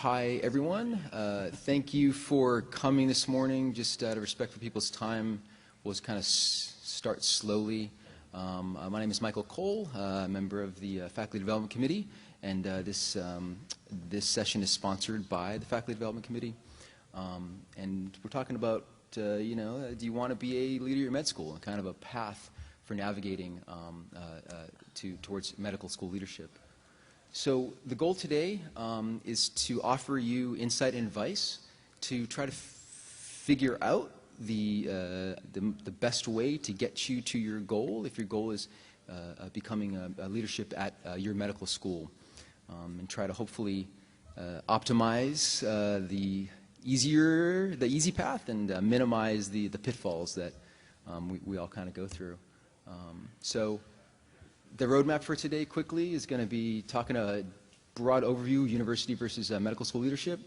Hi, everyone. Thank you for coming this morning. Just out of respect for people's time, we'll kind of start slowly. My name is Michael Cole, a member of the Faculty Development Committee, and this session is sponsored by the Faculty Development Committee. And we're talking about, do you want to be a leader at your med school, and kind of a path for navigating towards medical school leadership. So the goal today is to offer you insight and advice to try to figure out the best way to get you to your goal, if your goal is becoming a leadership at your medical school, and try to hopefully optimize the easy path and minimize the pitfalls that we all kind of go through. So the roadmap for today quickly is going to be talking a broad overview, university versus medical school leadership,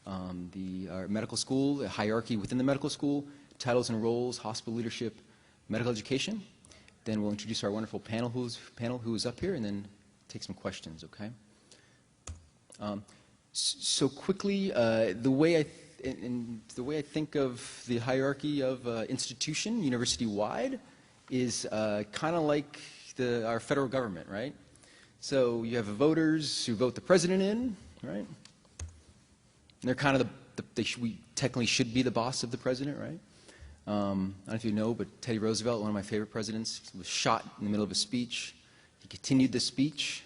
our medical school, the hierarchy within the medical school, titles and roles, hospital leadership, medical education. Then we'll introduce our wonderful panel who's up here, and then take some questions, okay? So quickly, the way I think of the hierarchy of institution, university-wide, is kind of like our federal government, right? So you have the voters who vote the president in, right? And they're kind of we technically should be the boss of the president, right? I don't know if you know, but Teddy Roosevelt, one of my favorite presidents, was shot in the middle of a speech. He continued the speech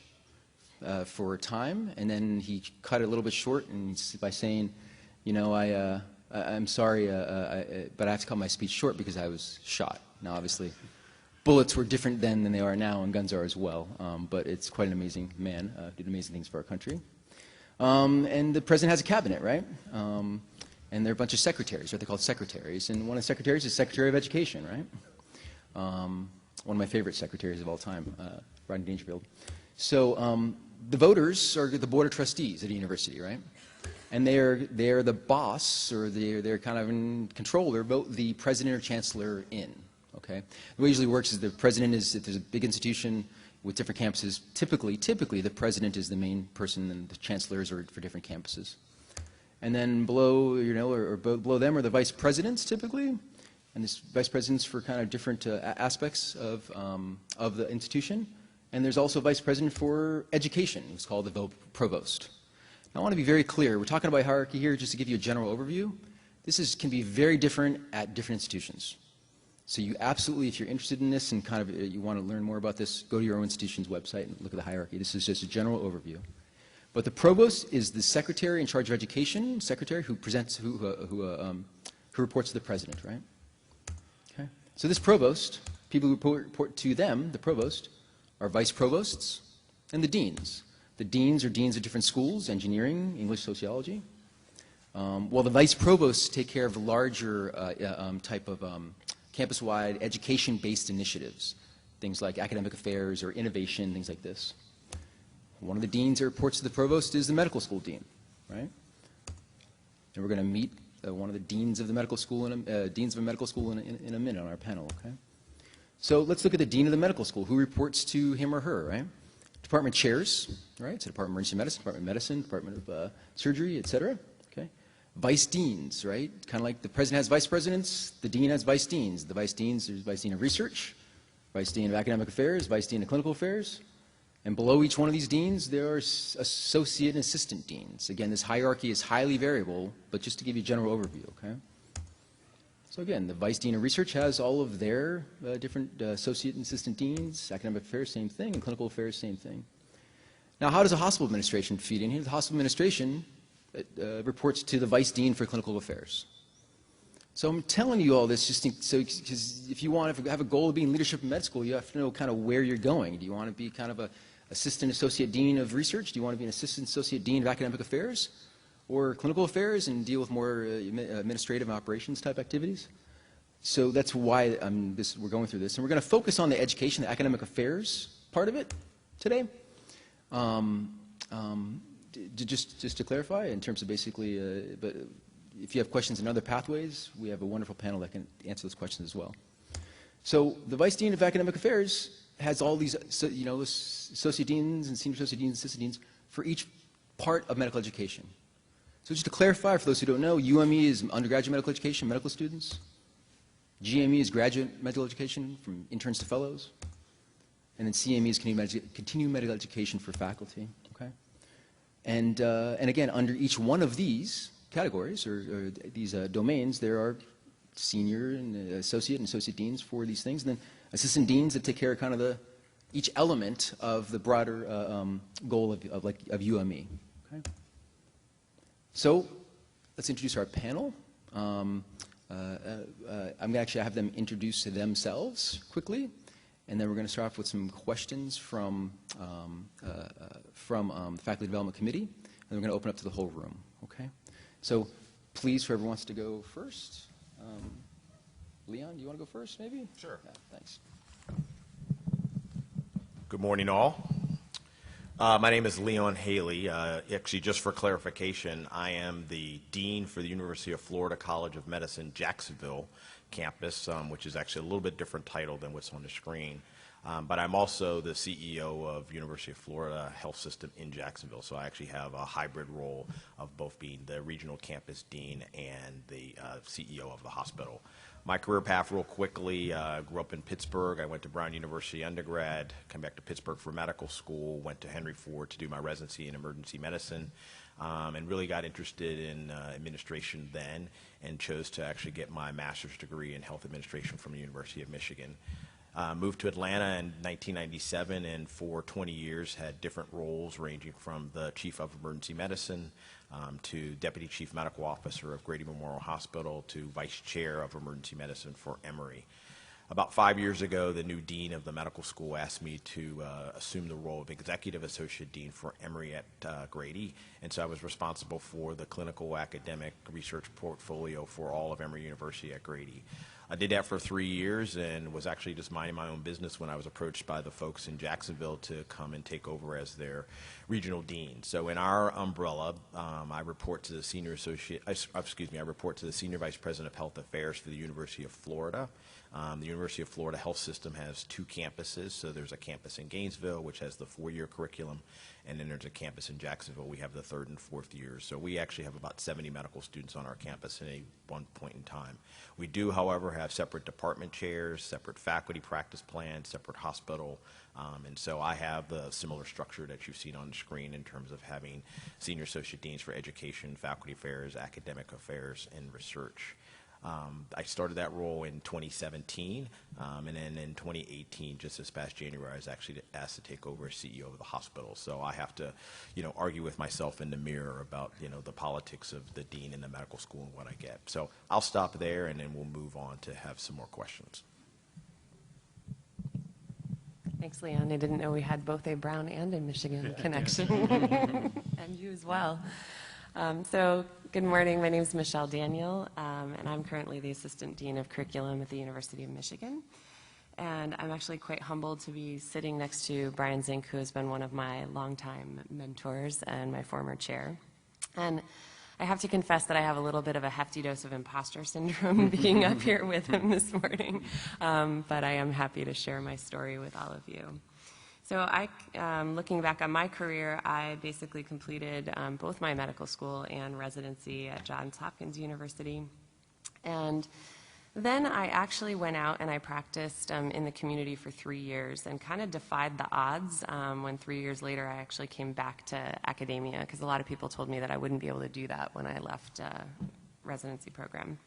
for a time, and then he cut it a little bit short by saying, I'm sorry, but I have to cut my speech short because I was shot. Now, obviously, bullets were different then than they are now, and guns are as well. But it's quite an amazing man, did amazing things for our country. And the president has a cabinet, right? And there are a bunch of secretaries, right? They're called secretaries. And one of the secretaries is Secretary of Education, right? One of my favorite secretaries of all time, Rodney Dangerfield. So the voters are the board of trustees at a university, right? And they're the boss, or they're kind of in control. They vote the president or chancellor in. Okay. The way it usually works is the president is, if there's a big institution with different campuses, typically the president is the main person, and the chancellors are for different campuses. And then below, or below them are the vice presidents typically, and this vice presidents for kind of different aspects of the institution. And there's also vice president for education. It's called the provost. Now, I want to be very clear. We're talking about hierarchy here just to give you a general overview. This can be very different at different institutions. So you absolutely, if you're interested in this and kind of you want to learn more about this, go to your own institution's website and look at the hierarchy. This is just a general overview. But the provost is the secretary in charge of education, secretary who reports to the president, right? Okay. So this provost, people who report to them, the provost, are vice provosts and the deans. The deans are deans of different schools, engineering, English, sociology. While the vice provosts take care of the larger type of campus-wide education-based initiatives, things like academic affairs or innovation, things like this. One of the deans that reports to the provost is the medical school dean, right? And we're going to meet one of the deans of the medical school, in a minute on our panel, okay? So let's look at the dean of the medical school. Who reports to him or her, right? Department chairs, right? So Department of Emergency Medicine, Department of Medicine, Department of Surgery, et cetera. Vice deans, right? Kind of like the president has vice presidents, the dean has vice deans. The vice deans, there's vice dean of research, vice dean of academic affairs, vice dean of clinical affairs. And below each one of these deans, there are associate and assistant deans. Again, this hierarchy is highly variable, but just to give you a general overview, okay? So again, the vice dean of research has all of their different associate and assistant deans. Academic affairs, same thing, and clinical affairs, same thing. Now, how does the hospital administration feed in here? The hospital administration reports to the vice dean for clinical affairs. So I'm telling you all this just because if you have a goal of being leadership in med school, you have to know kind of where you're going. Do you want to be kind of an assistant associate dean of research? Do you want to be an assistant associate dean of academic affairs or clinical affairs and deal with more administrative and operations type activities? So that's why we're going through this. And we're going to focus on the education, the academic affairs part of it today. Just to clarify, in terms of basically, but if you have questions in other pathways, we have a wonderful panel that can answer those questions as well. So the vice dean of academic affairs has all these, associate deans and senior associate deans and assistant deans for each part of medical education. So just to clarify, for those who don't know, UME is undergraduate medical education, medical students. GME is graduate medical education from interns to fellows. And then CME is continuing medical education for faculty. Okay? And again, under each one of these categories or these domains, there are senior and associate deans for these things, and then assistant deans that take care of kind of each element of the broader goal of UME. Okay? So let's introduce our panel. I'm going to actually have them introduce themselves quickly, and then we're going to start off with some questions from the Faculty Development Committee, and we're going to open up to the whole room. Okay? So please, whoever wants to go first. Leon, do you want to go first, maybe? Sure. Yeah, thanks. Good morning, all. My name is Leon Hayley. Actually, just for clarification, I am the Dean for the University of Florida College of Medicine, Jacksonville campus, which is actually a little bit different title than what's on the screen. But I'm also the CEO of University of Florida Health System in Jacksonville, so I actually have a hybrid role of both being the regional campus dean and the CEO of the hospital. My career path real quickly, grew up in Pittsburgh. I went to Brown University undergrad, came back to Pittsburgh for medical school, went to Henry Ford to do my residency in emergency medicine, and really got interested in administration then and chose to actually get my master's degree in health administration from the University of Michigan. Moved to Atlanta in 1997 and for 20 years had different roles ranging from the chief of emergency medicine to deputy chief medical officer of Grady Memorial Hospital to vice chair of emergency medicine for Emory. About 5 years ago, the new dean of the medical school asked me to assume the role of executive associate dean for Emory at Grady, and so I was responsible for the clinical academic research portfolio for all of Emory University at Grady. I did that for 3 years and was actually just minding my own business when I was approached by the folks in Jacksonville to come and take over as their regional dean. So in our umbrella, I report to the senior vice president of health affairs for the University of Florida. The University of Florida Health System has 2 campuses. So there's a campus in Gainesville, which has the 4-year curriculum, and then there's a campus in Jacksonville. We have the 3rd and 4th years. So we actually have about 70 medical students on our campus at one point in time. We do, however, have separate department chairs, separate faculty practice plans, separate hospital, and so I have the similar structure that you've seen on the screen in terms of having senior associate deans for education, faculty affairs, academic affairs, and research. I started that role in 2017, and then in 2018, just this past January, I was actually asked to take over as CEO of the hospital. So I have to, argue with myself in the mirror about, the politics of the dean in the medical school and what I get. So I'll stop there, and then we'll move on to have some more questions. Thanks, Leon. I didn't know we had both a Brown and a Michigan connection, and you as well. So good morning. My name is Michelle Daniel, and I'm currently the Assistant Dean of Curriculum at the University of Michigan. And I'm actually quite humbled to be sitting next to Brian Zink, who has been one of my longtime mentors and my former chair. And I have to confess that I have a little bit of a hefty dose of imposter syndrome being up here with him this morning, but I am happy to share my story with all of you. So looking back on my career, I basically completed both my medical school and residency at Johns Hopkins University. And then I actually went out and I practiced in the community for 3 years and kind of defied the odds when 3 years later I actually came back to academia, because a lot of people told me that I wouldn't be able to do that when I left residency program.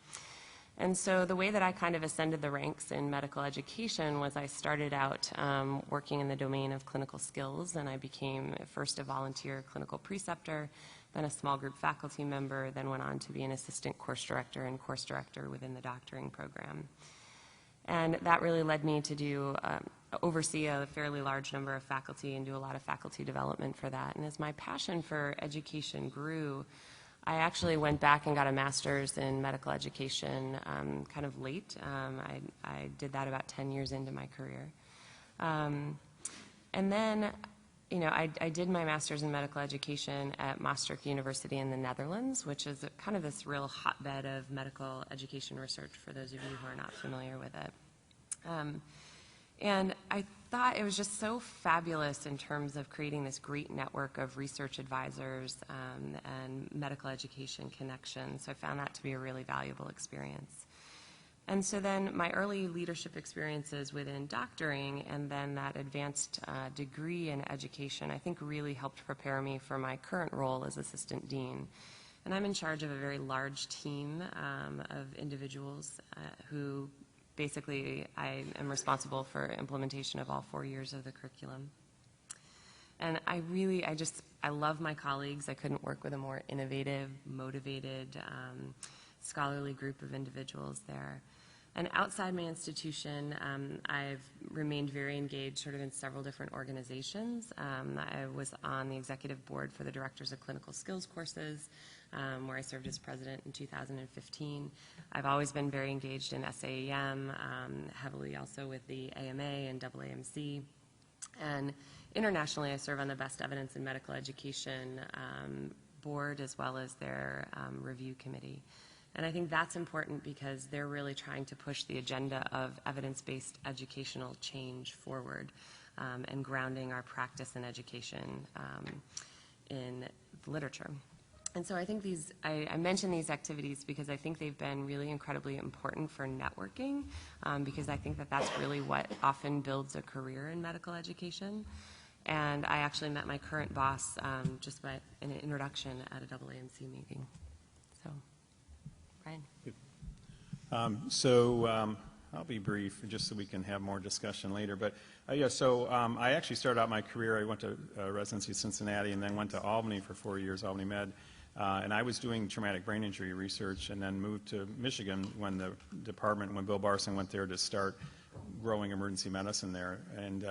And so the way that I kind of ascended the ranks in medical education was I started out working in the domain of clinical skills, and I became first a volunteer clinical preceptor, then a small group faculty member, then went on to be an assistant course director and course director within the doctoring program. And that really led me to oversee a fairly large number of faculty and do a lot of faculty development for that. And as my passion for education grew, I actually went back and got a master's in medical education kind of late. I did that about 10 years into my career. And then, I did my master's in medical education at Maastricht University in the Netherlands, which is kind of this real hotbed of medical education research for those of you who are not familiar with it. And I thought it was just so fabulous in terms of creating this great network of research advisors and medical education connections. So I found that to be a really valuable experience. And so then my early leadership experiences within doctoring and then that advanced degree in education, I think really helped prepare me for my current role as assistant dean. And I'm in charge of a very large team of individuals who basically I am responsible for implementation of all 4 years of the curriculum. And I love my colleagues. I couldn't work with a more innovative, motivated, scholarly group of individuals there. And outside my institution, I've remained very engaged sort of in several different organizations. I was on the executive board for the Directors of Clinical Skills courses, where I served as president in 2015. I've always been very engaged in SAEM, heavily also with the AMA and AAMC. And internationally, I serve on the Best Evidence in Medical Education board as well as their review committee. And I think that's important because they're really trying to push the agenda of evidence-based educational change forward and grounding our practice and education in literature. And so I think I mention these activities because I think they've been really incredibly important for networking because I think that that's really what often builds a career in medical education. And I actually met my current boss just by an introduction at a AAMC meeting. So. Brian. I'll be brief just so we can have more discussion later. But I actually started out my career, I went to residency in Cincinnati and then went to Albany for 4 years, Albany Med. And I was doing traumatic brain injury research and then moved to Michigan when when Bill Barson went there to start growing emergency medicine there. And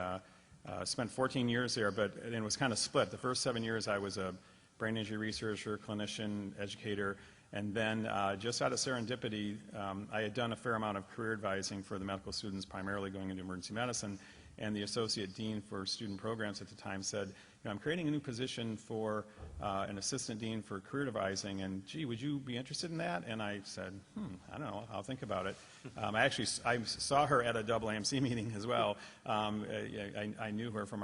spent 14 years there, but it was kind of split. The first 7 years I was a brain injury researcher, clinician, educator. And then just out of serendipity, I had done a fair amount of career advising for the medical students, primarily going into emergency medicine. And the associate dean for student programs at the time said, I'm creating a new position for an assistant dean for career advising, and gee, would you be interested in that? And I said, I don't know, I'll think about it. I saw her at a AAMC meeting as well. I knew her from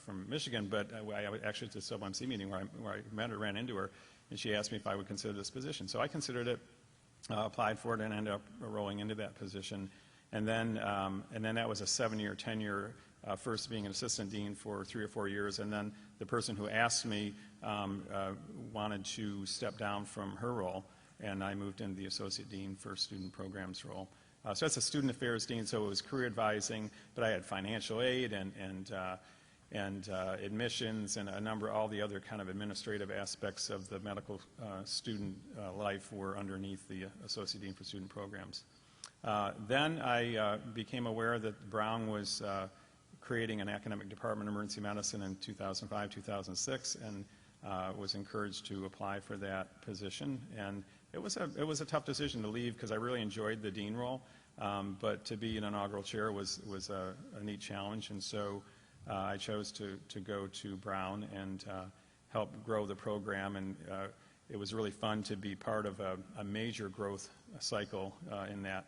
from Michigan, but I actually at the AAMC meeting where I met her, ran into her. And she asked me if I would consider this position. So I considered it, applied for it, and ended up rolling into that position. And then that was a 7-year tenure, first being an assistant dean for 3 or 4 years. And then the person who asked me wanted to step down from her role, and I moved into the associate dean for student programs role. So that's a student affairs dean, so it was career advising, but I had financial aid and admissions and all the other kind of administrative aspects of the medical student life were underneath the Associate Dean for Student Programs. Then I became aware that Brown was creating an academic department of emergency medicine in 2005, 2006, and was encouraged to apply for that position. And it was a tough decision to leave because I really enjoyed the dean role, but to be an inaugural chair was a neat challenge, and so I chose to go to Brown and help grow the program, and it was really fun to be part of a major growth cycle in that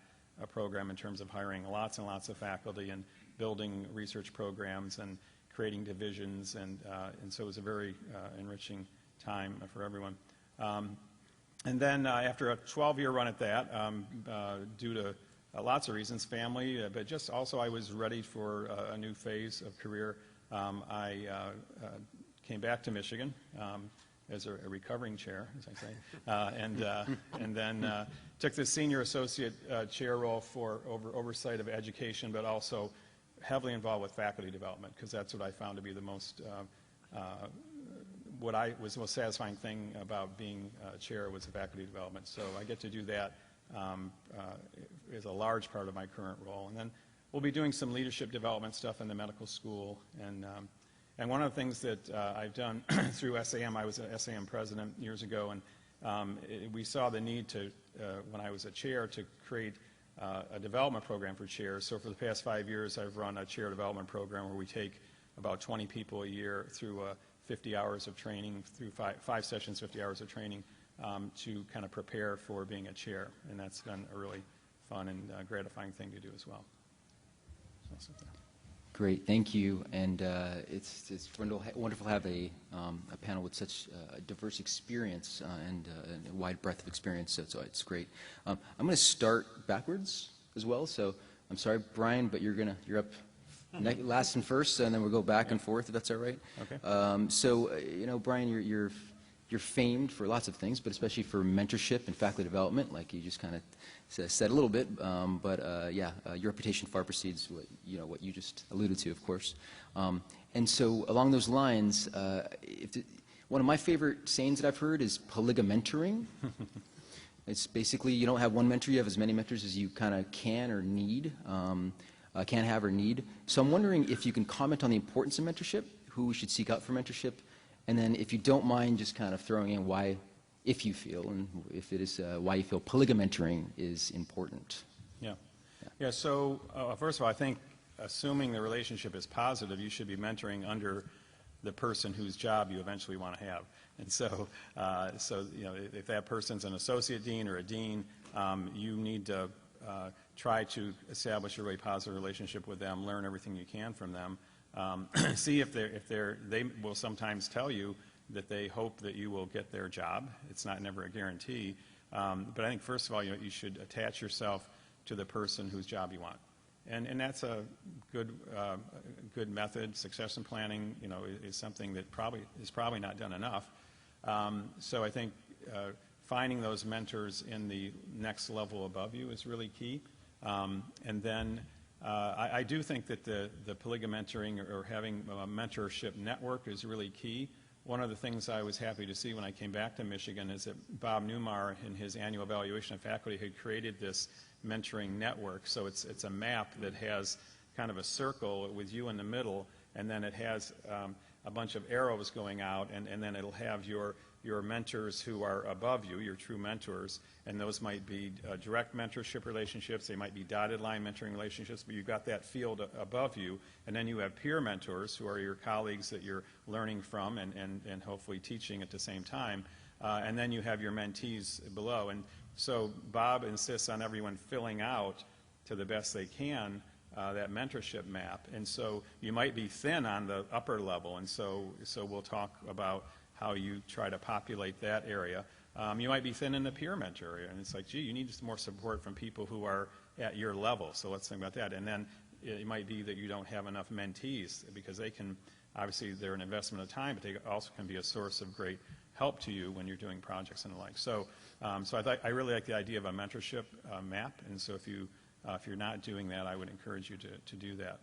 program in terms of hiring lots and lots of faculty and building research programs and creating divisions, and so it was a very enriching time for everyone. And then after a 12-year run at that, due to lots of reasons, family, but just also I was ready for a new phase of career. I came back to Michigan as a recovering chair, as I say, and then took the senior associate chair role for oversight of education, but also heavily involved with faculty development, because that's what I found to be the most was the most satisfying thing about being chair was the faculty development. So I get to do that. Is a large part of my current role. And then we'll be doing some leadership development stuff in the medical school. And one of the things that I've done through SAM, I was an SAM president years ago, and we saw the need to, when I was a chair, to create a development program for chairs. So for the past 5 years, I've run a chair development program where we take about 20 people a year through 50 hours of training, through five sessions, 50 hours of training, to kind of prepare for being a chair, and that's been a really fun and gratifying thing to do as well. Great, thank you. And it's wonderful to have a panel with such diverse experience and a wide breadth of experience, so it's great. I'm going to start backwards as well, so I'm sorry, Brian, but you're up last and first, and then we'll go back and forth, if that's all right. Okay. So, you know, Brian, you're famed for lots of things, but especially for mentorship and faculty development, like you just kind of said a little bit. Yeah, your reputation far precedes what you just alluded to, of course. And so, along those lines, one of my favorite sayings that I've heard is polygomentoring. It's basically you don't have one mentor; you have as many mentors as you kind of can or need, can have or need. So I'm wondering if you can comment on the importance of mentorship, who we should seek out for mentorship. And then, if you don't mind, just kind of throwing in why, if you feel, and if it is, why you feel polygomentoring is important. Yeah. So first of all, I think assuming the relationship is positive, you should be mentoring under the person whose job you eventually want to have. And so, if that person's an associate dean or a dean, you need to try to establish a really positive relationship with them, learn everything you can from them. See if they will sometimes tell you that they hope that you will get their job. It's never a guarantee. But I think first of all, you should attach yourself to the person whose job you want. And that's a good method. Succession planning, is something that is probably not done enough. So I think finding those mentors in the next level above you is really key. And then I do think that the polygomentoring or having a mentorship network is really key. One of the things I was happy to see when I came back to Michigan is that Bob Newmar, in his annual evaluation of faculty, had created this mentoring network. So it's a map that has kind of a circle with you in the middle, and then it has a bunch of arrows going out, and then it'll have your mentors who are above you, your true mentors, and those might be direct mentorship relationships, they might be dotted line mentoring relationships, but you've got that field above you, and then you have peer mentors who are your colleagues that you're learning from and hopefully teaching at the same time, and then you have your mentees below. And so Bob insists on everyone filling out to the best they can that mentorship map, and so you might be thin on the upper level, and so we'll talk about how you try to populate that area. You might be thin in the peer mentor area, and it's like, gee, you need some more support from people who are at your level, so let's think about that. And then it might be that you don't have enough mentees, because they can, obviously they're an investment of time, but they also can be a source of great help to you when you're doing projects and the like. So, I really like the idea of a mentorship map, and so if you're not doing that, I would encourage you to do that.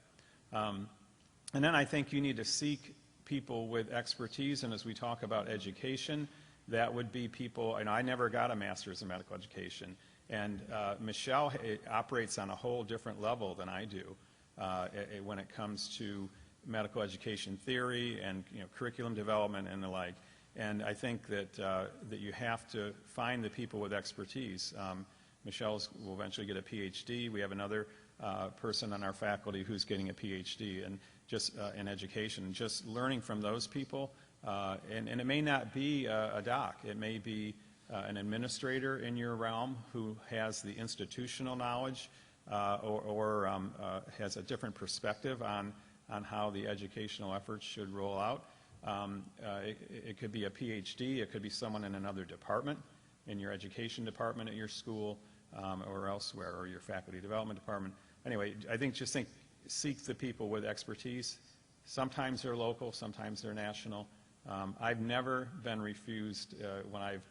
And then I think you need to seek people with expertise, and as we talk about education, that would be people, and I never got a master's in medical education, and Michelle operates on a whole different level than I do when it comes to medical education theory and curriculum development and the like. And I think that you have to find the people with expertise. Michelle will eventually get a PhD. We have another person on our faculty who's getting a PhD in education. Just learning from those people, and it may not be a doc. It may be an administrator in your realm who has the institutional knowledge or has a different perspective on how the educational efforts should roll out. It could be a PhD. It could be someone in another department, in your education department at your school or elsewhere, or your faculty development department. Anyway, I think seek the people with expertise. Sometimes they're local, sometimes they're national. I've never been refused when I've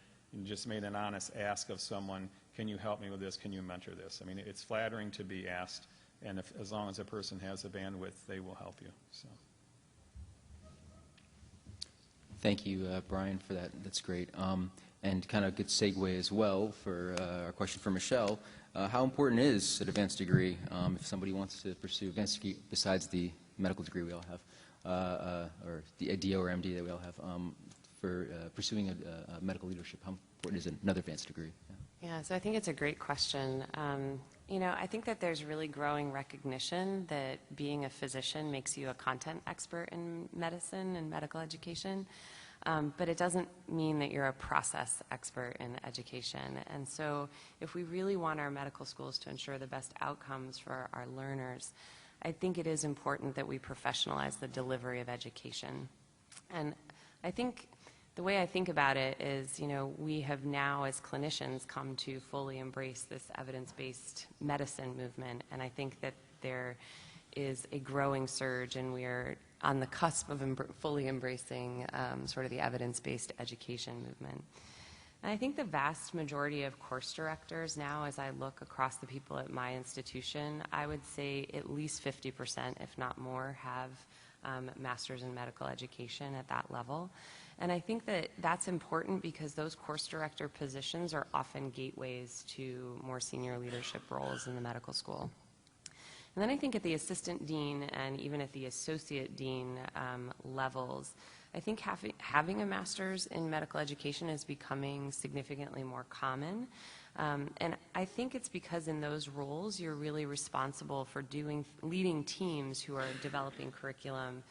just made an honest ask of someone, can you help me with this, can you mentor this? I mean, it's flattering to be asked, and as long as a person has the bandwidth, they will help you. So. Thank you, Brian, for that. That's great. And kind of good segue as well for our question for Michelle. How important is an advanced degree if somebody wants to pursue advanced degree besides the medical degree we all have, or the DO or MD that we all have, for pursuing a medical leadership? How important is another advanced degree? Yeah, so I think it's a great question. I think that there's really growing recognition that being a physician makes you a content expert in medicine and medical education, but it doesn't mean that you're a process expert in education. And so if we really want our medical schools to ensure the best outcomes for our learners, I think it is important that we professionalize the delivery of education. And I think the way I think about it is, you know, we have now as clinicians come to fully embrace this evidence-based medicine movement, and I think that there is a growing surge, and we are on the cusp of fully embracing sort of the evidence-based education movement. And I think the vast majority of course directors now, as I look across the people at my institution, I would say at least 50%, if not more, have masters in medical education at that level. And I think that that's important because those course director positions are often gateways to more senior leadership roles in the medical school. And then I think at the assistant dean and even at the associate dean levels, I think having a master's in medical education is becoming significantly more common. And I think it's because in those roles, you're really responsible for leading teams who are developing curriculum,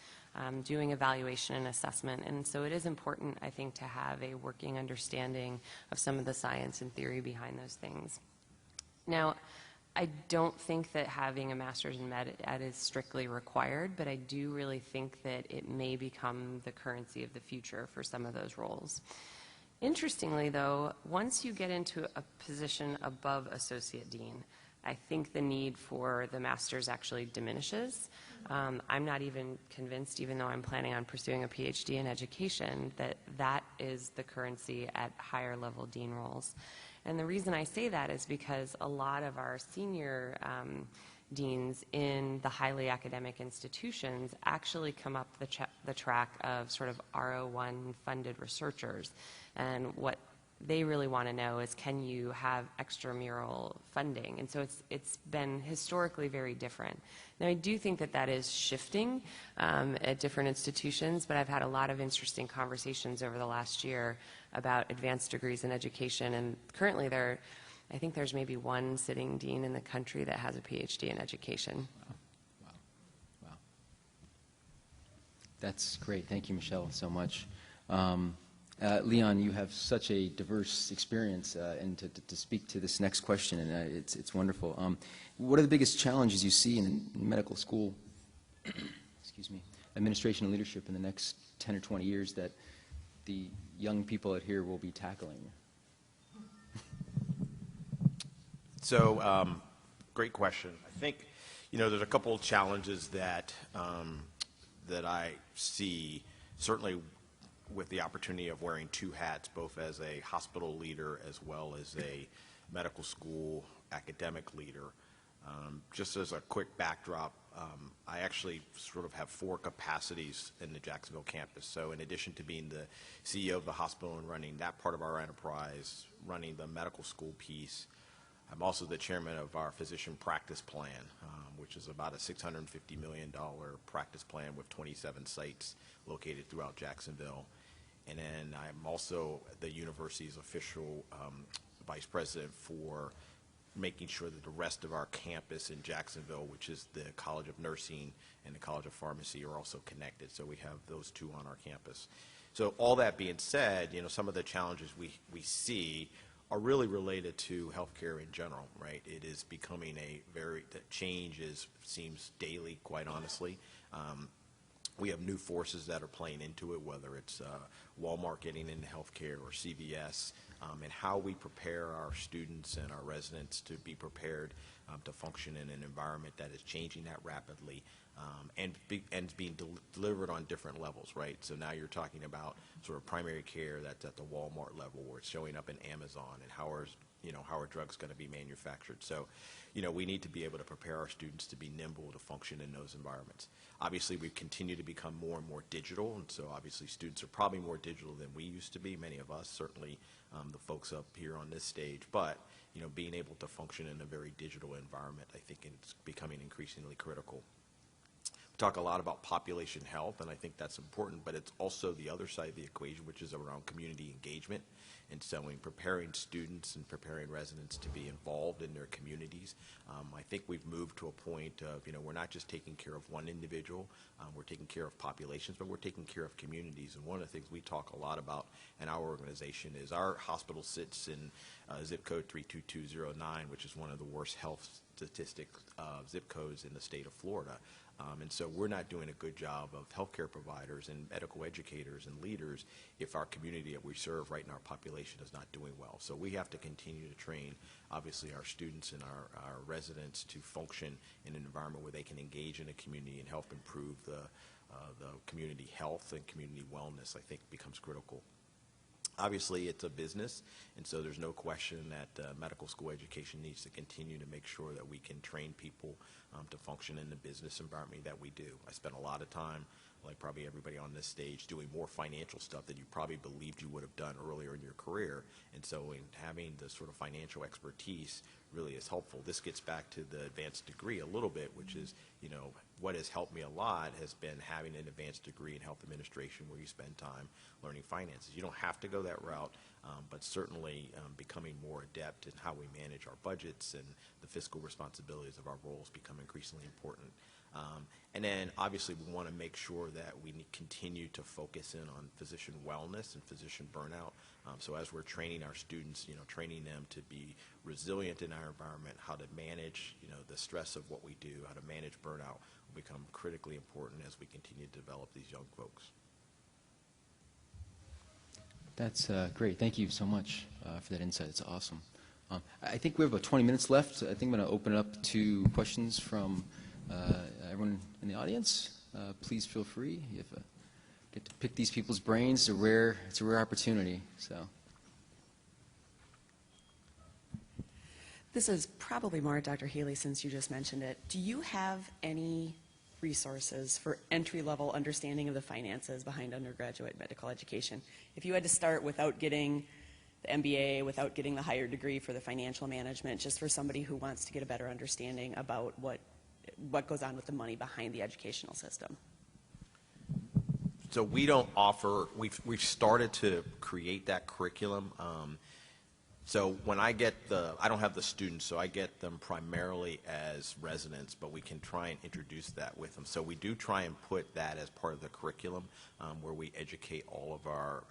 doing evaluation and assessment. And so it is important, I think, to have a working understanding of some of the science and theory behind those things. Now, I don't think that having a master's in med ed is strictly required, but I do really think that it may become the currency of the future for some of those roles. Interestingly, though, once you get into a position above associate dean, I think the need for the master's actually diminishes. I'm not even convinced, even though I'm planning on pursuing a PhD in education, that that is the currency at higher level dean roles. And the reason I say that is because a lot of our senior deans in the highly academic institutions actually come up the track of sort of R01 funded researchers. And what they really want to know is, can you have extramural funding? And so it's been historically very different. Now, I do think that that is shifting at different institutions, but I've had a lot of interesting conversations over the last year about advanced degrees in education, and currently I think there's maybe one sitting dean in the country that has a PhD in education. Wow. That's great. Thank you, Michelle, so much. Leon, you have such a diverse experience, and to speak to this next question, and it's wonderful. What are the biggest challenges you see in medical school, excuse me, administration and leadership in the next 10 or 20 years that the young people out here will be tackling? So, great question. I think, you know, there's a couple of challenges that that I see, certainly with the opportunity of wearing two hats, both as a hospital leader as well as a medical school academic leader. Just as a quick backdrop, I actually sort of have 4 capacities in the Jacksonville campus. So in addition to being the CEO of the hospital and running that part of our enterprise, running the medical school piece, I'm also the chairman of our physician practice plan, which is about a $650 million practice plan with 27 sites located throughout Jacksonville. And then I'm also the university's official vice president for making sure that the rest of our campus in Jacksonville, which is the College of Nursing and the College of Pharmacy, are also connected. So we have those 2 on our campus. So all that being said, you know, some of the challenges we see are really related to healthcare in general, right? It is becoming the change seems daily, quite honestly. We have new forces that are playing into it, whether it's Walmart getting into healthcare or CVS, and how we prepare our students and our residents to be prepared to function in an environment that is changing that rapidly, and being delivered on different levels, right? So now you're talking about sort of primary care that's at the Walmart level, where it's showing up in Amazon, and how are drugs going to be manufactured. So, you know, we need to be able to prepare our students to be nimble to function in those environments. Obviously, we continue to become more and more digital, and so obviously students are probably more digital than we used to be, many of us, certainly the folks up here on this stage. But, you know, being able to function in a very digital environment, I think it's becoming increasingly critical. talk a lot about population health, and I think that's important, but it's also the other side of the equation, which is around community engagement. And so in preparing students and preparing residents to be involved in their communities, I think we've moved to a point of, we're not just taking care of one individual, we're taking care of populations, but we're taking care of communities. And one of the things we talk a lot about in our organization is our hospital sits in zip code 32209, which is one of the worst health statistic zip codes in the state of Florida. And so we're not doing a good job of healthcare providers and medical educators and leaders if our community that we serve right in our population is not doing well. So we have to continue to train, obviously, our students and our residents to function in an environment where they can engage in a community and help improve the community health and community wellness, I think, becomes critical. Obviously, it's a business, and so there's no question that medical school education needs to continue to make sure that we can train people to function in the business environment that we do. I spent a lot of time, like probably everybody on this stage, doing more financial stuff than you probably believed you would have done earlier in your career, and so in having the sort of financial expertise really is helpful. This gets back to the advanced degree a little bit, which is, what has helped me a lot has been having an advanced degree in health administration where you spend time learning finances. You don't have to go that route, but certainly becoming more adept in how we manage our budgets and the fiscal responsibilities of our roles become increasingly important. And then obviously we want to make sure that we continue to focus in on physician wellness and physician burnout. So as we're training our students, training them to be resilient in our environment, how to manage, the stress of what we do, how to manage burnout will become critically important as we continue to develop these young folks. That's great. Thank you so much for that insight. It's awesome. I think we have about 20 minutes left. I think I'm going to open it up to questions from everyone in the audience. Please feel free. You get to pick these people's brains. It's a rare opportunity. So. This is probably more Dr. Hayley, since you just mentioned it. Do you have any resources for entry-level understanding of the finances behind undergraduate medical education? If you had to start without getting the MBA, without getting the higher degree for the financial management, just for somebody who wants to get a better understanding about what goes on with the money behind the educational system? So we don't offer, we've started to create that curriculum. So when I don't have the students, so I get them primarily as residents, but we can try and introduce that with them. So we do try and put that as part of the curriculum where we educate all of our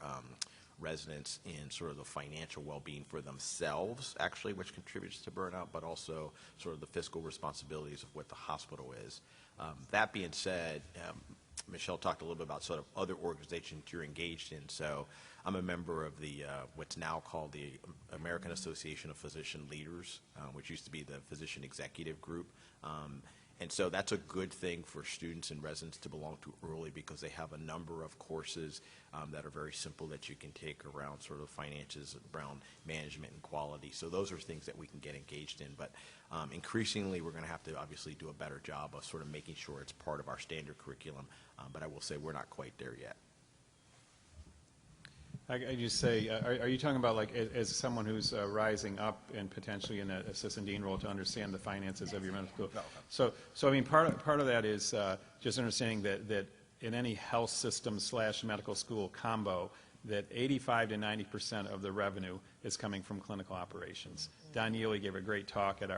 residents in sort of the financial well-being for themselves, actually, which contributes to burnout, but also sort of the fiscal responsibilities of what the hospital is. That being said, Michelle talked a little bit about sort of other organizations you're engaged in. So I'm a member of the what's now called the American Association of Physician Leaders, which used to be the Physician Executive Group. And so that's a good thing for students and residents to belong to early because they have a number of courses that are very simple that you can take around sort of finances, around management and quality. So those are things that we can get engaged in. But increasingly, we're going to have to obviously do a better job of sort of making sure it's part of our standard curriculum. But I will say we're not quite there yet. I just say, are you talking about like as someone who's rising up and potentially in an assistant dean role to understand the finances of your medical school? So I mean, part of that is just understanding that in any health system / medical school combo, that 85 to 90% of the revenue is coming from clinical operations. Don Yealy gave a great talk at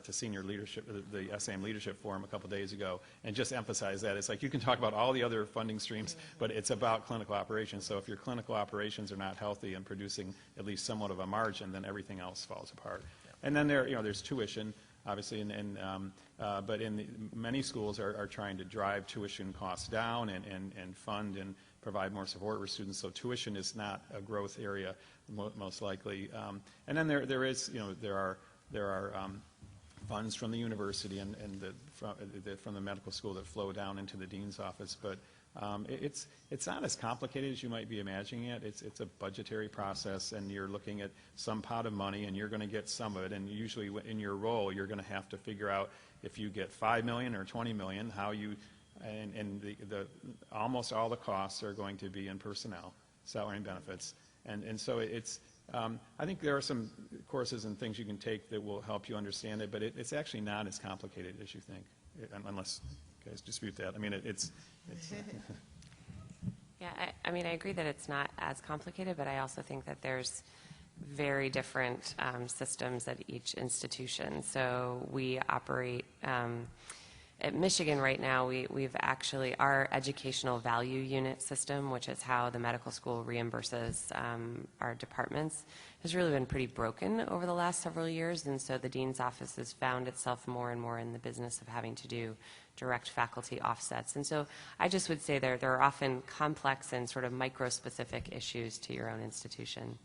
the senior leadership, the SAEM leadership forum a couple days ago, and just emphasize that. It's like you can talk about all the other funding streams, but it's about clinical operations. So if your clinical operations are not healthy and producing at least somewhat of a margin, then everything else falls apart. Yeah. And then there's tuition, obviously, but many schools are trying to drive tuition costs down and fund and provide more support for students. So tuition is not a growth area, most likely. And then there are funds from the university and from the medical school that flow down into the dean's office, but it's not as complicated as you might be imagining it. It's a budgetary process, and you're looking at some pot of money, and you're going to get some of it. And usually, in your role, you're going to have to figure out if you get $5 million or $20 million, how you and almost all the costs are going to be in personnel, salary and benefits, and so it's. I think there are some courses and things you can take that will help you understand it, but it's actually not as complicated as you think. unless you guys dispute that. I mean, it's Yeah, I mean, I agree that it's not as complicated, but I also think that there's very different systems at each institution. So we operate at Michigan right now. We've actually, our educational value unit system, which is how the medical school reimburses our departments, has really been pretty broken over the last several years. And so the dean's office has found itself more and more in the business of having to do direct faculty offsets. And so I just would say there are often complex and sort of micro-specific issues to your own institution.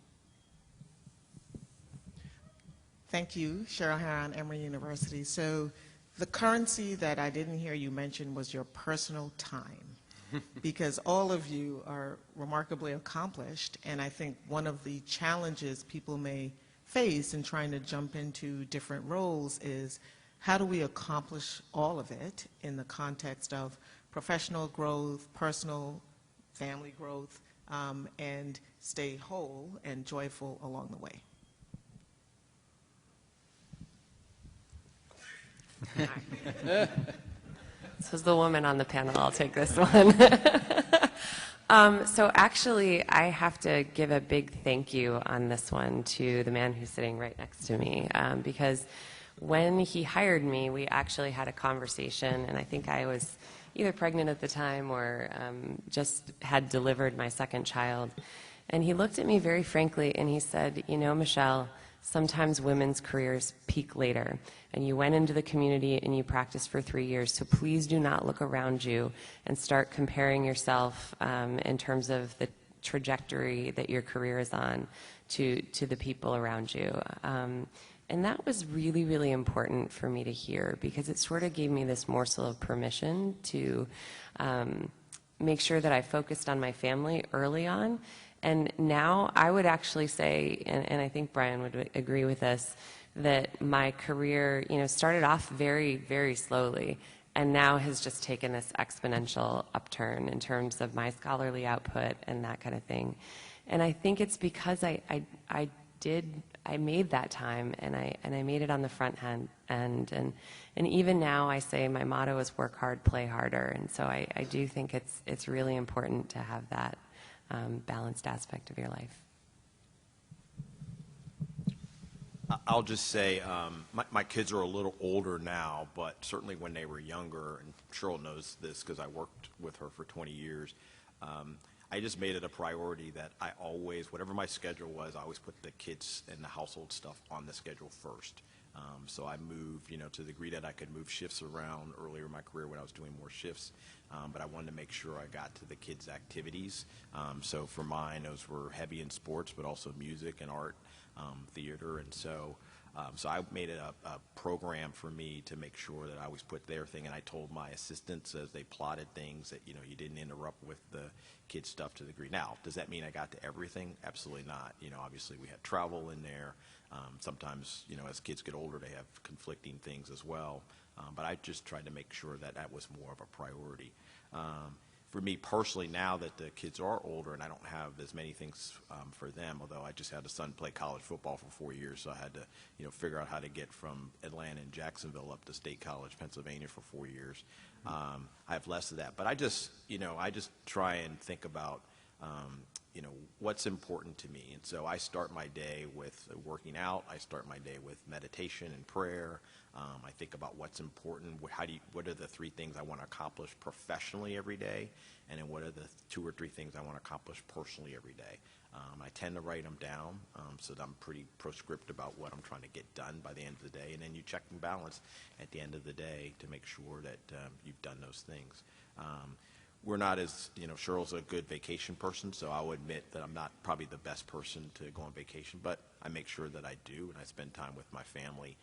Thank you, Cheryl Heron, Emory University. So the currency that I didn't hear you mention was your personal time, because all of you are remarkably accomplished, and I think one of the challenges people may face in trying to jump into different roles is how do we accomplish all of it in the context of professional growth, personal, family growth, and stay whole and joyful along the way? This was the woman on the panel. I'll take this one. So actually, I have to give a big thank you on this one to the man who's sitting right next to me, because when he hired me, we actually had a conversation, and I think I was either pregnant at the time or just had delivered my second child. And he looked at me very frankly, and he said, you know, Michelle, sometimes women's careers peak later, and you went into the community and you practiced for 3 years, so please do not look around you and start comparing yourself in terms of the trajectory that your career is on to the people around you. And that was really, really important for me to hear, because it sort of gave me this morsel of permission to make sure that I focused on my family early on. And now I would actually say, and I think Brian would agree with this, that my career, you know, started off very, very slowly, and now has just taken this exponential upturn in terms of my scholarly output and that kind of thing. And I think it's because I made that time, and I made it on the front end, and even now I say my motto is work hard, play harder, and so I do think it's really important to have that balanced aspect of your life. I'll just say my kids are a little older now, but certainly when they were younger, and Cheryl knows this because I worked with her for 20 years, I just made it a priority that I always, whatever my schedule was, I always put the kids and the household stuff on the schedule first. So I moved, you know, to the degree that I could move shifts around earlier in my career when I was doing more shifts, but I wanted to make sure I got to the kids' activities. So for mine, those were heavy in sports, but also music and art, theater, and so I made it a program for me to make sure that I always put their thing, and I told my assistants as they plotted things that, you know, you didn't interrupt with the kids' stuff to the degree. Now, does that mean I got to everything? Absolutely not. You know, obviously we had travel in there. Sometimes, you know, as kids get older, they have conflicting things as well. But I just tried to make sure that that was more of a priority. For me personally, now that the kids are older and I don't have as many things for them, although I just had a son play college football for 4 years, so I had to, you know, figure out how to get from Atlanta and Jacksonville up to State College, Pennsylvania for 4 years. I have less of that. But I just, you know, I just try and think about, you know, what's important to me. And so I start my day with working out. I start my day with meditation and prayer. I think about what's important. What are the 3 things I want to accomplish professionally every day? And then what are the 2 or 3 things I want to accomplish personally every day? I tend to write them down so that I'm pretty proscript about what I'm trying to get done by the end of the day. And then you check and balance at the end of the day to make sure that you've done those things. We're not as, you know, Cheryl's a good vacation person, so I'll admit that I'm not probably the best person to go on vacation, but I make sure that I do, and I spend time with my family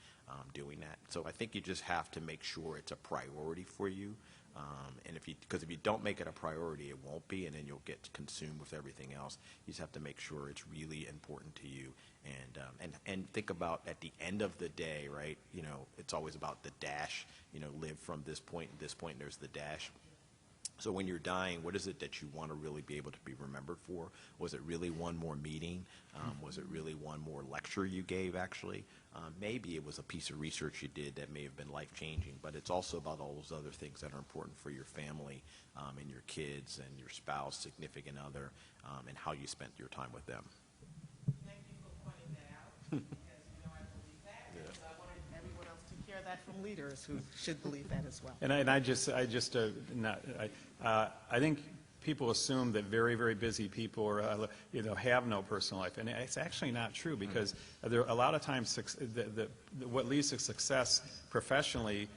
doing that. So I think you just have to make sure it's a priority for you, and because if you don't make it a priority, it won't be, and then you'll get consumed with everything else. You just have to make sure it's really important to you, and think about at the end of the day, right? You know, it's always about the dash. You know, live from this point to this point, and there's the dash. So when you're dying, what is it that you want to really be able to be remembered for? Was it really one more meeting? Was it really one more lecture you gave, actually? Maybe it was a piece of research you did that may have been life-changing, but it's also about all those other things that are important for your family and your kids and your spouse, significant other, and how you spent your time with them. Thank you for pointing that out, because I believe that, and I wanted everyone else to hear that from leaders who should believe that as well. I think people assume that very, very busy people are, have no personal life, and it's actually not true, because there a lot of times what leads to success professionally,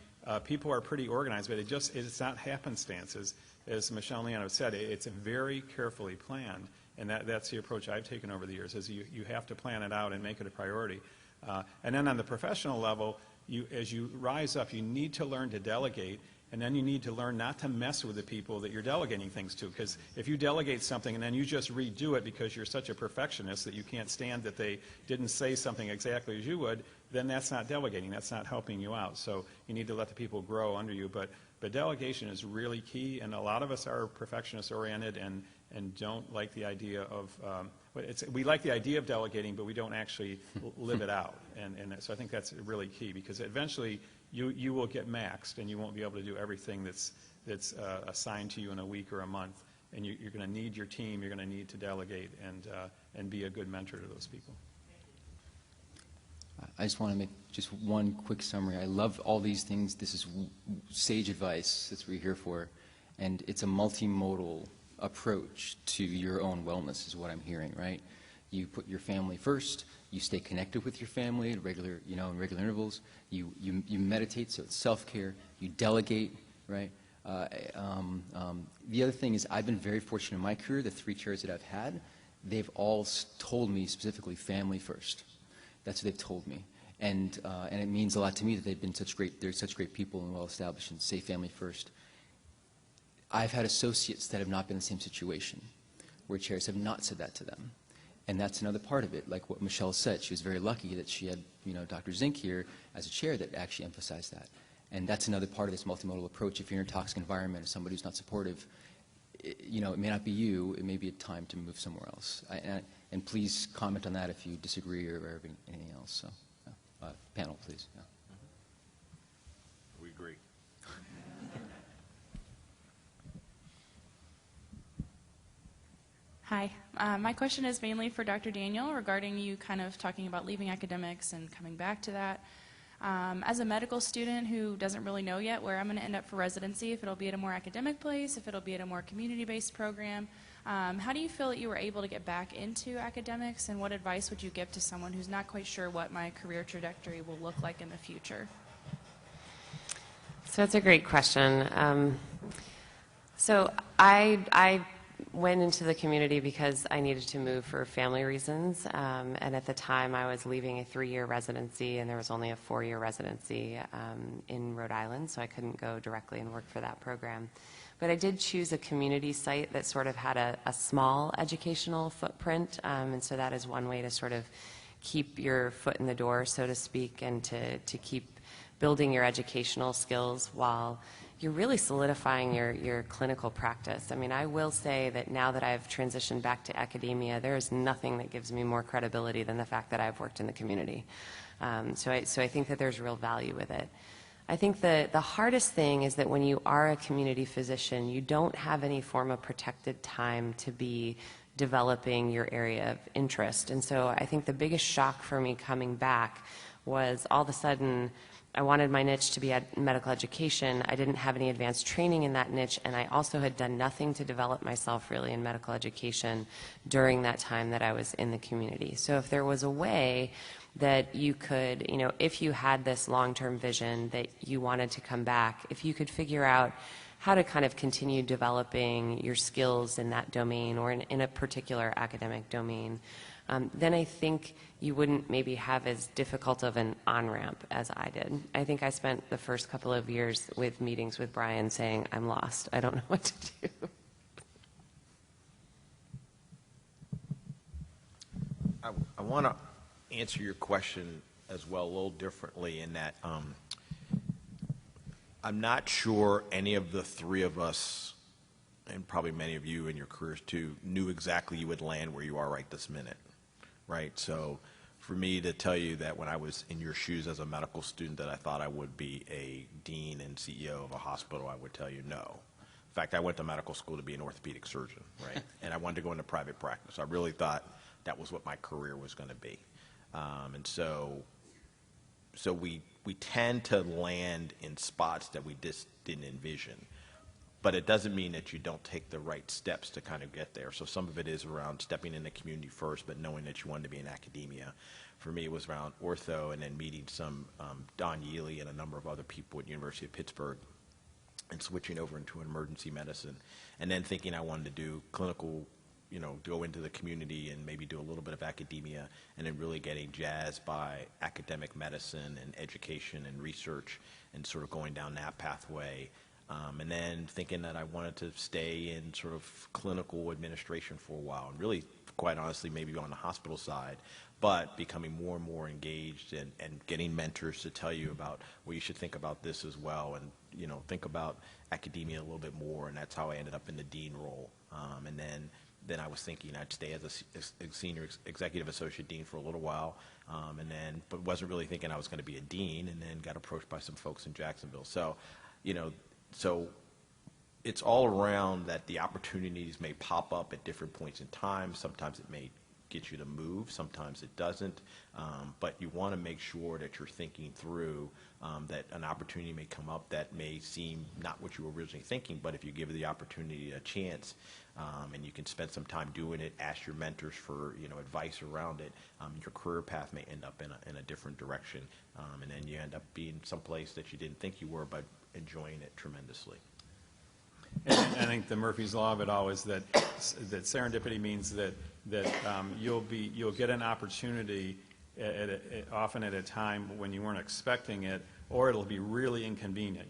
people are pretty organized, but it's not happenstance, as Michelle and Leon have said. It's very carefully planned, and that's the approach I've taken over the years. Is you have to plan it out and make it a priority, and then on the professional level, as you rise up, you need to learn to delegate. And then you need to learn not to mess with the people that you're delegating things to, because if you delegate something and then you just redo it because you're such a perfectionist that you can't stand that they didn't say something exactly as you would, then that's not delegating. That's not helping you out. So you need to let the people grow under you. But delegation is really key, and a lot of us are perfectionist-oriented and don't like the idea of we like the idea of delegating, but we don't actually live it out. And so I think that's really key, because eventually you will get maxed, and you won't be able to do everything that's assigned to you in a week or a month. And you're going to need your team. You're going to need to delegate and be a good mentor to those people. I just want to make just one quick summary. I love all these things. This is sage advice. That's what we're here for. And it's a multimodal approach to your own wellness is what I'm hearing, right? You put your family first. You stay connected with your family at regular, in regular intervals. You meditate, so it's self-care. You delegate, right? The other thing is, I've been very fortunate in my career. The 3 chairs that I've had, they've all told me specifically family first. That's what they've told me, and it means a lot to me that they're such great people and well established, and say family first. I've had associates that have not been in the same situation, where chairs have not said that to them. And that's another part of it. Like what Michelle said, she was very lucky that she had, Dr. Zink here as a chair that actually emphasized that. And that's another part of this multimodal approach. If you're in a toxic environment or somebody who's not supportive, it may not be you. It may be a time to move somewhere else. And please comment on that if you disagree or anything else. So, panel, please. Yeah. We agree. Hi. My question is mainly for Dr. Daniel regarding you kind of talking about leaving academics and coming back to that. As a medical student who doesn't really know yet where I'm going to end up for residency, if it'll be at a more academic place, if it'll be at a more community-based program, how do you feel that you were able to get back into academics, and what advice would you give to someone who's not quite sure what my career trajectory will look like in the future? So that's a great question. So I went into the community because I needed to move for family reasons, and at the time I was leaving a 3-year residency, and there was only a 4-year residency in Rhode Island, so I couldn't go directly and work for that program. But I did choose a community site that sort of had a small educational footprint, and so that is one way to sort of keep your foot in the door, so to speak, and to keep building your educational skills while you're really solidifying your clinical practice. I mean, I will say that now that I've transitioned back to academia, there is nothing that gives me more credibility than the fact that I've worked in the community. So I think that there's real value with it. I think the hardest thing is that when you are a community physician, you don't have any form of protected time to be developing your area of interest. And so I think the biggest shock for me coming back was all of a sudden I wanted my niche to be medical education. I didn't have any advanced training in that niche, and I also had done nothing to develop myself really in medical education during that time that I was in the community. So if there was a way that you could, if you had this long-term vision that you wanted to come back, if you could figure out how to kind of continue developing your skills in that domain or in a particular academic domain, then I think you wouldn't maybe have as difficult of an on-ramp as I did. I think I spent the first couple of years with meetings with Brian saying, I'm lost. I don't know what to do. I want to answer your question as well a little differently in that I'm not sure any of the 3 of us and probably many of you in your careers too, knew exactly you would land where you are right this minute, right? So for me to tell you that when I was in your shoes as a medical student that I thought I would be a dean and CEO of a hospital, I would tell you no. In fact, I went to medical school to be an orthopedic surgeon, right? And I wanted to go into private practice. I really thought that was what my career was going to be. And so we tend to land in spots that we just didn't envision. But it doesn't mean that you don't take the right steps to kind of get there. So some of it is around stepping in the community first, but knowing that you wanted to be in academia. For me, it was around ortho and then meeting some Don Yealy and a number of other people at the University of Pittsburgh and switching over into emergency medicine. And then thinking I wanted to do clinical, go into the community and maybe do a little bit of academia, and then really getting jazzed by academic medicine and education and research and sort of going down that pathway. And then thinking that I wanted to stay in sort of clinical administration for a while, and really, quite honestly, maybe on the hospital side, but becoming more and more engaged and getting mentors to tell you about, well, you should think about this as well, and think about academia a little bit more, and that's how I ended up in the dean role. And then I was thinking I'd stay as a senior executive associate dean for a little while, but wasn't really thinking I was going to be a dean, and then got approached by some folks in Jacksonville. So, so it's all around that the opportunities may pop up at different points in time. Sometimes it may get you to move, sometimes it doesn't, but you want to make sure that you're thinking through that an opportunity may come up that may seem not what you were originally thinking, but if you give the opportunity a chance, and you can spend some time doing it, ask your mentors for advice around it, your career path may end up in a different direction, and then you end up being someplace that you didn't think you were, but enjoying it tremendously. And I think the Murphy's Law of it all is that serendipity means that you'll get an opportunity often at a time when you weren't expecting it, or it'll be really inconvenient.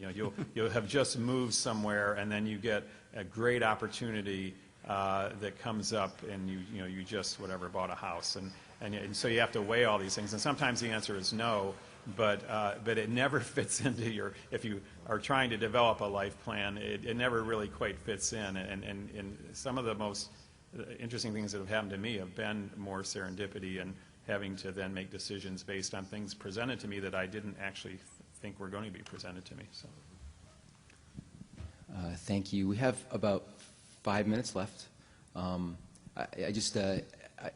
You'll have just moved somewhere, and then you get a great opportunity that comes up, and you just bought a house, and so you have to weigh all these things. And sometimes the answer is no. But it never fits into if you are trying to develop a life plan, it never really quite fits in. And some of the most interesting things that have happened to me have been more serendipity and having to then make decisions based on things presented to me that I didn't actually think were going to be presented to me. So. Thank you. We have about 5 minutes left.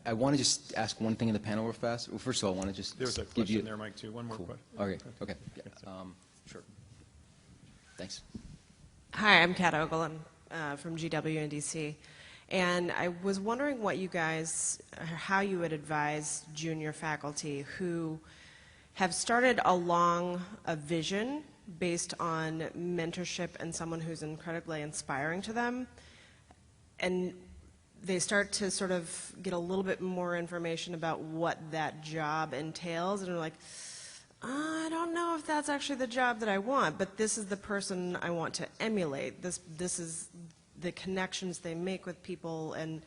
I want to just ask one thing in the panel real fast. Well, first of all, I want to just There's a give you... question there, Mike, too. One more question. Okay. Yeah. Sure. Thanks. Hi, I'm Kat Ogle. I'm from GW in DC. And I was wondering how you would advise junior faculty who have started along a vision based on mentorship and someone who's incredibly inspiring to them, and they start to sort of get a little bit more information about what that job entails, and they're like, I don't know if that's actually the job that I want, but this is the person I want to emulate. This is the connections they make with people, and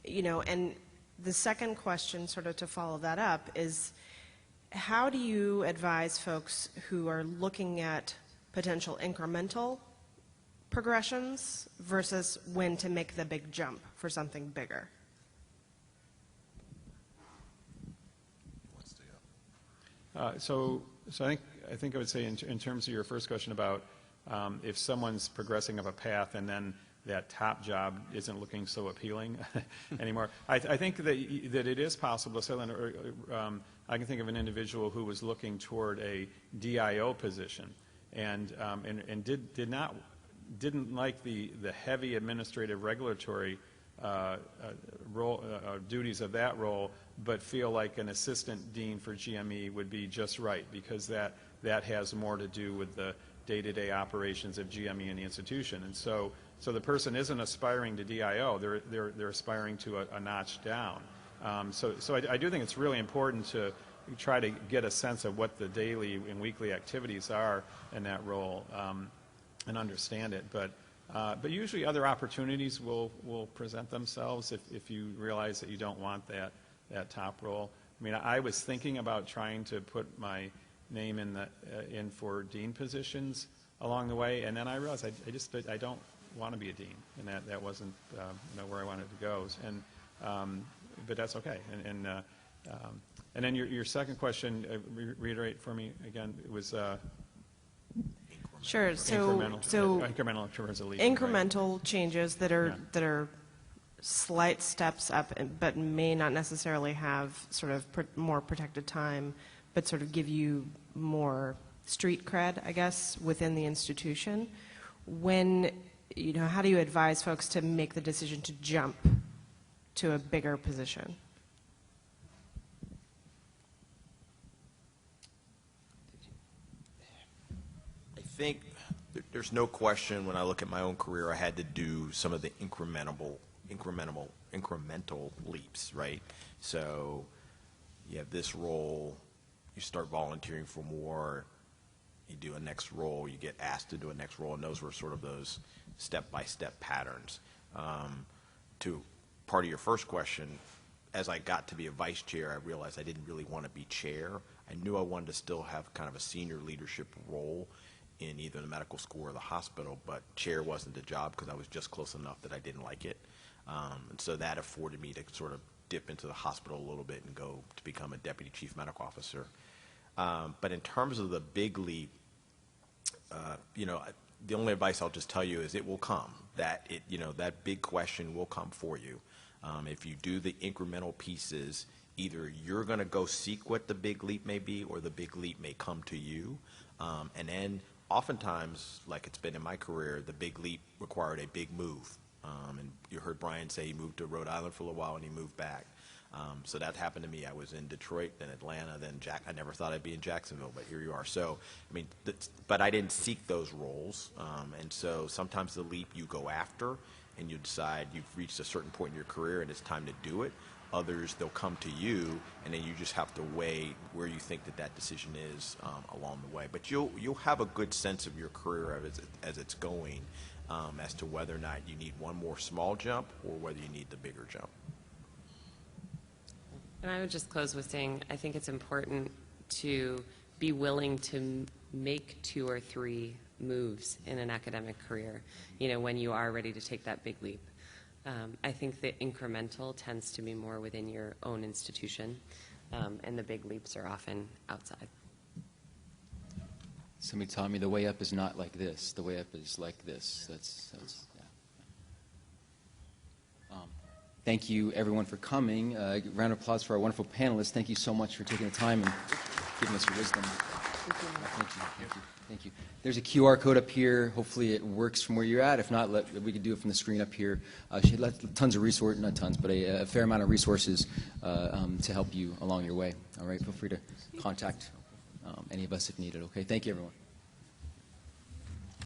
and the second question, sort of to follow that up, is how do you advise folks who are looking at potential incremental progressions versus when to make the big jump for something bigger? So I think I would say in terms of your first question about if someone's progressing up a path and then that top job isn't looking so appealing anymore, I think that it is possible. I can think of an individual who was looking toward a DIO position and didn't like the heavy administrative regulatory role, duties of that role, but feel like an assistant dean for GME would be just right, because that has more to do with the day-to-day operations of GME and the institution. And so the person isn't aspiring to DIO; they're aspiring to a notch down. So I do think it's really important to try to get a sense of what the daily and weekly activities are in that role, and understand it. But usually other opportunities will present themselves if you realize that you don't want that top role. I mean, I was thinking about trying to put my name in for dean positions along the way, and then I realized I don't want to be a dean, and that wasn't where I wanted to go. And but that's okay. And then your second question, reiterate for me again. It was Sure. incremental towards a leap. Incremental changes that are slight steps up, but may not necessarily have sort of more protected time, but sort of give you more street cred, I guess, within the institution. When, how do you advise folks to make the decision to jump to a bigger position? I think there's no question when I look at my own career, I had to do some of the incremental leaps, right? So you have this role, you start volunteering for more, you do a next role, you get asked to do a next role, and those were sort of those step-by-step patterns. To part of your first question, as I got to be a vice chair, I realized I didn't really want to be chair. I knew I wanted to still have kind of a senior leadership role in either the medical school or the hospital, but chair wasn't the job because I was just close enough that I didn't like it. And so that afforded me to sort of dip into the hospital a little bit and go to become a deputy chief medical officer. But in terms of the big leap, the only advice I'll just tell you is it will come. That big question will come for you. If you do the incremental pieces, either you're going to go seek what the big leap may be, or the big leap may come to you. And then oftentimes, like it's been in my career, the big leap required a big move. And you heard Brian say he moved to Rhode Island for a little while and he moved back. So that happened to me. I was in Detroit, then Atlanta, then I never thought I'd be in Jacksonville, but here you are. So, I mean, but I didn't seek those roles. And so sometimes the leap you go after and you decide you've reached a certain point in your career and it's time to do it. Others, they'll come to you, and then you just have to weigh where you think that decision is along the way. But you'll have a good sense of your career as it's going, as to whether or not you need one more small jump or whether you need the bigger jump. And I would just close with saying I think it's important to be willing to make 2 or 3 moves in an academic career, when you are ready to take that big leap. I think the incremental tends to be more within your own institution, and the big leaps are often outside. Somebody taught me the way up is not like this. The way up is like this. That's yeah. Thank you, everyone, for coming. Round of applause for our wonderful panelists. Thank you so much for taking the time and giving us your wisdom. Thank you. There's a QR code up here. Hopefully it works from where you're at. If not, we could do it from the screen up here. She had tons of resources, not tons, but a fair amount of resources to help you along your way. All right, feel free to contact any of us if needed. Okay, thank you, everyone.